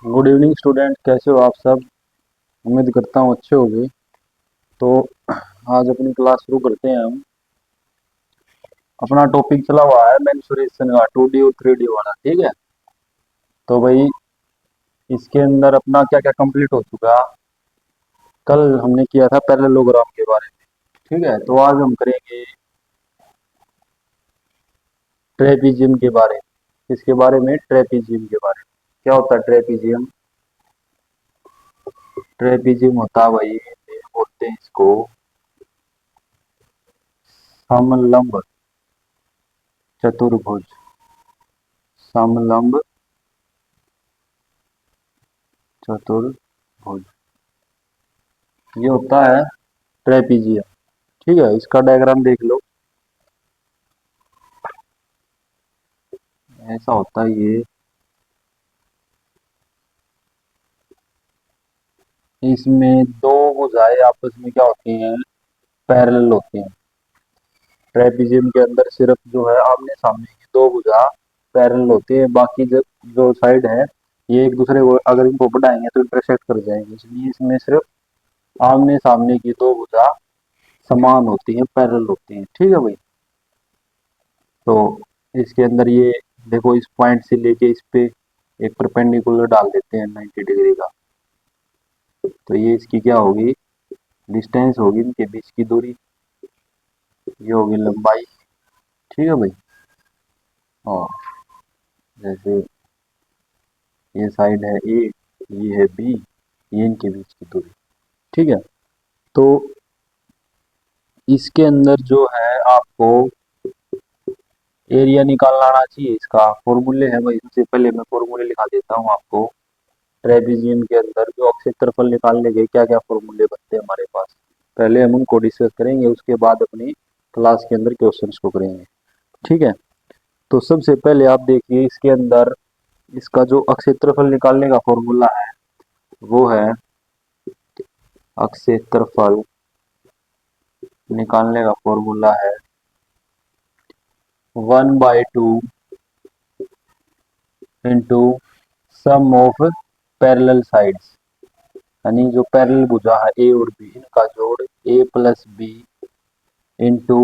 Good evening student, कैसे हो आप सब। उम्मीद करता हूँ अच्छे होंगे। तो आज अपनी क्लास शुरू करते हैं हम। अपना टॉपिक चला हुआ है मेंसुरेशन का 2D और 3D वाला, ठीक है। तो भाई इसके अंदर अपना क्या क्या कंप्लीट हो चुका। कल हमने किया था पैरेललोग्राम के बारे में, ठीक है। तो आज हम करेंगे ट्रेपीजियम के बारे में। इसके बारे में ट्रेपीजियम के बारे में क्या होता है ट्रेपीजियम। ट्रेपीजियम होता है भाई, बोलते हैं इसको समलंब चतुर्भुज। समलंब चतुर्भुज ये होता है ट्रेपीजियम, ठीक है। इसका डायग्राम देख लो, ऐसा होता है ये। इसमें दो भुजाएं आपस में क्या होती हैं, पैरेलल होती हैं। ट्रेपीजियम के अंदर सिर्फ जो है आमने सामने की दो भुजा पैरेलल होती है, बाकी जो साइड है ये एक दूसरे को अगर इनको बढ़ाएंगे तो इंटरसेक्ट कर जाएंगे, इसलिए इसमें सिर्फ आमने सामने की दो भुजा समान होती हैं, पैरेलल होती हैं, ठीक है भाई। तो इसके अंदर ये देखो, इस पॉइंट से लेके इस पे एक परपेंडिकुलर डाल देते हैं 90 डिग्री का। तो ये इसकी क्या होगी, डिस्टेंस होगी, इनके बीच की दूरी, ये होगी लंबाई, ठीक है भाई। और जैसे ये साइड है ए, ये है बी, ये इनके बीच की दूरी, ठीक है। तो इसके अंदर जो है आपको एरिया निकालना आना चाहिए। इसका फॉर्मूले है भाई, सबसे पहले मैं फॉर्मूले लिखा देता हूँ आपको। ट्रेपेजियम के अंदर जो क्षेत्रफल निकालने के क्या क्या फॉर्मूले बनते हैं हमारे पास, पहले हम उनको डिस्कस करेंगे, उसके बाद अपनी क्लास के अंदर क्वेश्चंस को करेंगे, ठीक है। तो सबसे पहले आप देखिए इसके अंदर इसका जो अक्षेत्रफल निकालने का फॉर्मूला है वो है, अक्षेत्रफल निकालने का फॉर्मूला है 1/2 into sum of parallel sides, यानी जो पैरेलल भुजा है ए और बी इनका जोड़ ए प्लस बी इंटू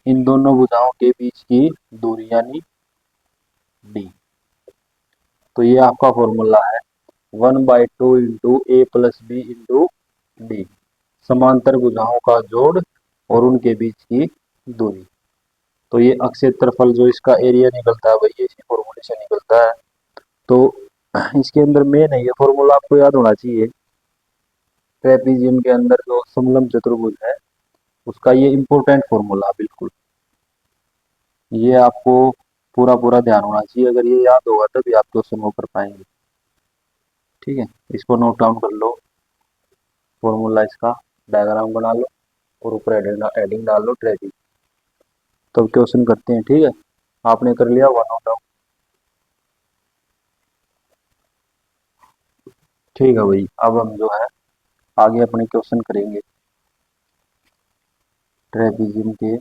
इन दोनों भुजाओं के बीच की दूरी यानी डी। तो ये आपका फॉर्मूला है 1/2 इंटू ए प्लस बी इंटू डी, समांतर भुजाओं का जोड़ और उनके बीच की दूरी। तो ये अक्षेत्रफल जो इसका एरिया निकलता है भाई, ये इसी फॉर्मूले से निकलता है। तो इसके अंदर मेन है, ये फॉर्मूला आपको याद होना चाहिए। ट्रेपीजियम के अंदर जो समलंब चतुर्भुज है उसका ये इंपॉर्टेंट फॉर्मूला बिल्कुल, ये आपको पूरा पूरा ध्यान होना चाहिए। अगर ये याद होगा तभी आप क्वेश्चन को कर पाएंगे, ठीक है। इसको नोट डाउन कर लो, फॉर्मूला इसका डायग्राम बना लो और ऊपर हेडिंग डाल लो ट्रेपीज। तब क्वेश्चन करते हैं, ठीक है। आपने कर लिया हुआ नोट डाउन, ठीक है भाई। अब हम जो है आगे अपने क्वेश्चन करेंगे ट्रेपीजियम के।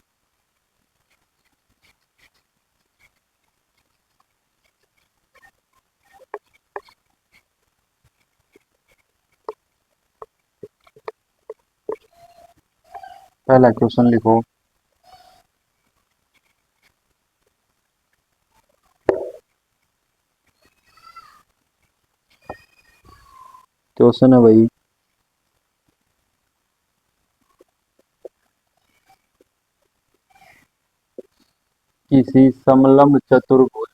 पहला क्वेश्चन लिखो, क्वेश्चन है भाई, किसी समलंब चतुर्भुज,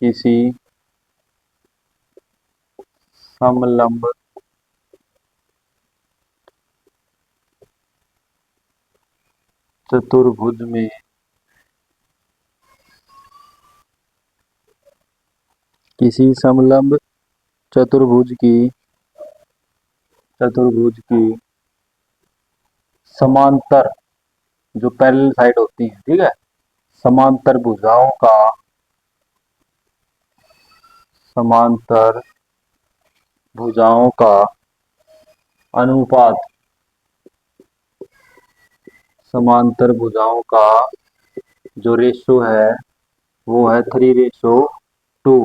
किसी समलंब चतुर्भुज में किसी समलंब चतुर्भुज की चतुर्भुज की समांतर जो पैरेलल साइड होती है, ठीक है, समांतर भुजाओं का, समांतर भुजाओं का अनुपात, समांतर भुजाओं का जो रेशो है वो है 3:2,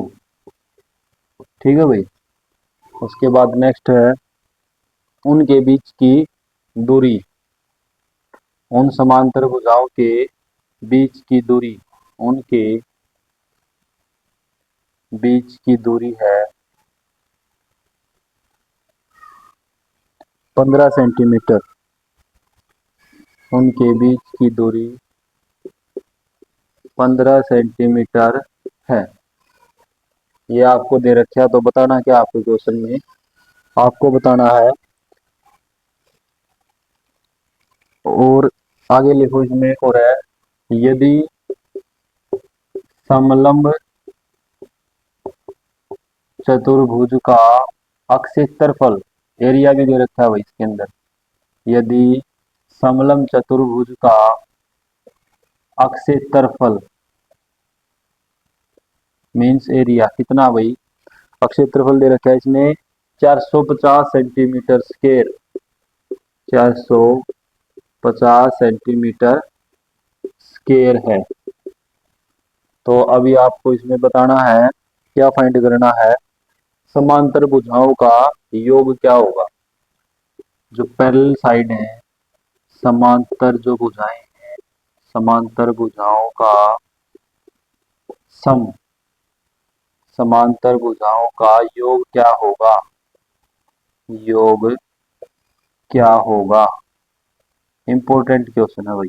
ठीक है भाई। उसके बाद नेक्स्ट है उनके बीच की दूरी, उन समांतर भुजाओं के बीच की दूरी, उनके बीच की दूरी है 15 सेंटीमीटर। उनके बीच की दूरी 15 सेंटीमीटर है। ये आपको दे रखा है तो बताना क्या आपके क्वेश्चन में आपको बताना है। और आगे लिखो, इसमें एक और है, यदि समलंब चतुर्भुज का अक्षेत्रफल, एरिया भी दे रखा है भाई इसके अंदर, यदि समलंब चतुर्भुज का अक्षेत्रफल मीन्स एरिया कितना भाई, अक्षेत्रफल दे रखा है इसमें 450 सेंटीमीटर स्क्वायर, 450 सेंटीमीटर स्क्वायर है। तो अभी आपको इसमें बताना है, क्या फाइंड करना है, समांतर भुजाओं का योग क्या होगा। जो पैरेलल साइड है, समांतर जो भुजाएं हैं, समांतर भुजाओं का सम, समांतर भुजाओं का योग क्या होगा, योग क्या होगा। इंपॉर्टेंट क्वेश्चन है भाई,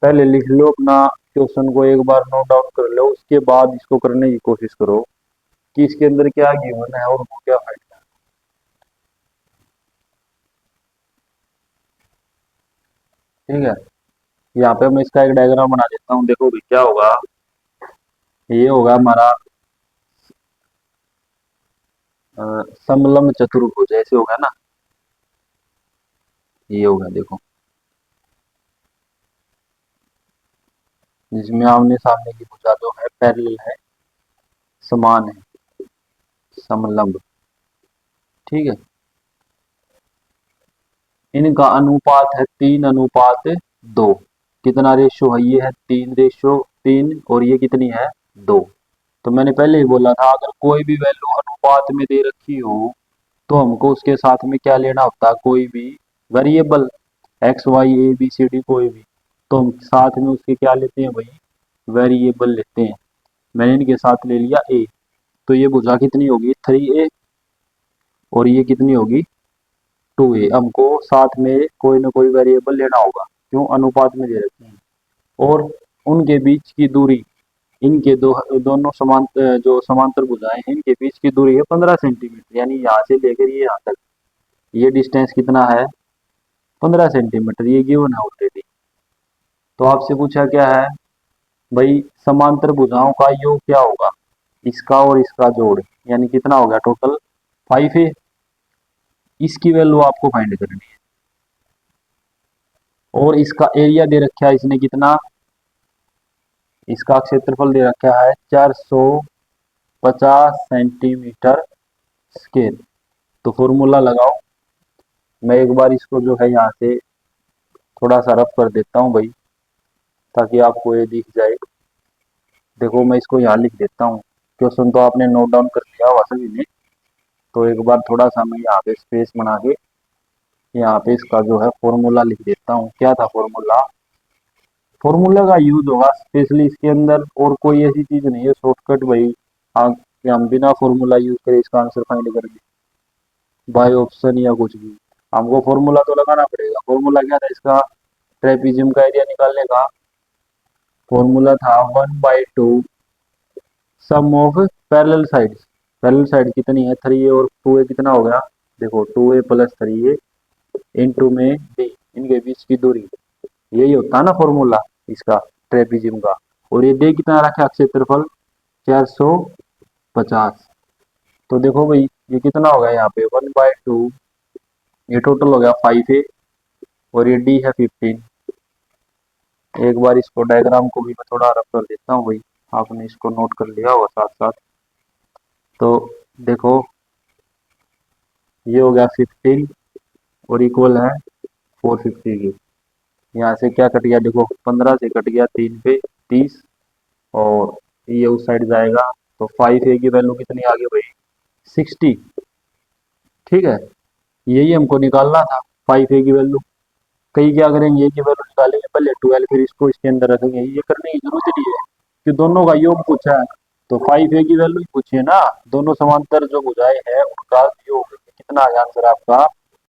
पहले लिख लो अपना क्वेश्चन को, एक बार नोट डाउन कर लो, उसके बाद इसको करने की कोशिश करो कि इसके अंदर क्या गिवन है और वो क्या फाइंड है। ठीक है, यहाँ पे मैं इसका एक डायग्राम बना देता हूँ, देखो भी क्या होगा। ये होगा हमारा समलंब चतुर्भुज, ऐसे होगा ना, ये होगा देखो, जिसमें आमने सामने की भुजा जो है पैरेलल है, समान है, समलंब। ठीक है, इनका अनुपात है 3:2। कितना रेशो है, ये है 3:3 और ये कितनी है 2। तो मैंने पहले ही बोला था, अगर कोई भी वैल्यू अनुपात में दे रखी हो तो हमको उसके साथ में क्या लेना होता है, कोई भी variable, X Y A B C D कोई भी, तो हम साथ में उसके क्या लेते हैं भाई, वेरिएबल लेते हैं। मैंने इनके साथ ले लिया ए, तो ये भुजा कितनी होगी 3a, और ये कितनी होगी 2a। हमको साथ में कोई ना कोई वेरिएबल लेना होगा, क्यों, अनुपात में दे रखे हैं। और उनके बीच की दूरी, इनके दोनों जो समांतर भुजाएं हैं, इनके बीच की दूरी है 15 सेंटीमीटर, यानी यहाँ से लेकर ये यहाँ तक, ये डिस्टेंस कितना है 15 सेंटीमीटर, ये गिवन है ऑलरेडी। तो आपसे पूछा क्या है भाई, समांतर भुजाओं का योग क्या होगा, इसका और इसका जोड़, यानी कितना हो गया टोटल 5 है। इसकी वैल्यू आपको फाइंड करनी है, और इसका एरिया दे रखा है इसने कितना, इसका क्षेत्रफल दे रखा है 450 सेंटीमीटर स्क्वायर। तो फॉर्मूला लगाओ, मैं एक बार इसको जो है यहाँ से थोड़ा सा रफ कर देता हूँ भाई, ताकि आपको ये दिख जाए। देखो मैं इसको यहाँ लिख देता हूँ, क्वेश्चन तो आपने नोट डाउन कर लिया हुआ सभी ने, तो एक बार थोड़ा सा मैं यहाँ पे स्पेस बना के यहाँ पे इसका जो है फॉर्मूला लिख देता हूँ। क्या था फॉर्मूला, फॉर्मूला का यूज होगा स्पेशली इसके अंदर, और कोई ऐसी चीज नहीं है शॉर्टकट भाई हाँ कि हम बिना फॉर्मूला यूज करें इसका आंसर फाइंड कर दें बाय ऑप्शन या कुछ भी। हमको फॉर्मूला तो लगाना पड़ेगा। फॉर्मूला क्या था इसका, ट्रेपीजियम का एरिया निकालने का फॉर्मूला था 1/2 sum of parallel sides. Parallel side कितनी है 3a, और 2a कितना हो गया, देखो 2a प्लस 3a इंटू में d, इनके बीच की दूरी, यही होता है ना फॉर्मूला इसका ट्रेपीजियम का। और ये दे कितना रखा क्षेत्रफल 450। तो देखो भाई ये कितना हो गया यहाँ पे 1/2, ये टोटल हो गया 5a, और ये d है 15। एक बार इसको डायग्राम को भी मैं थोड़ा रफ कर देता हूँ भाई, आपने इसको नोट कर लिया होगा साथ साथ। तो देखो ये हो गया 15 और इक्वल है 450 के। यहाँ से क्या कट गया, देखो 15 से कट गया 3 पे 30, और ये उस साइड जाएगा तो 5a की वैल्यू कितनी आ गई भाई, 60। ठीक है, यही हमको निकालना था 5a की वैल्यू। कई क्या करेंगे, ए की वैल्यू निकालेंगे पहले 12, फिर इसको इसके अंदर रखेंगे, ये करने की जरूरत नहीं है कि दोनों का योग पूछा है तो 5a की वैल्यू ही पूछिए ना। दोनों समांतर जो भुजाएं हैं उनका योग, कितना आ गया आंसर आपका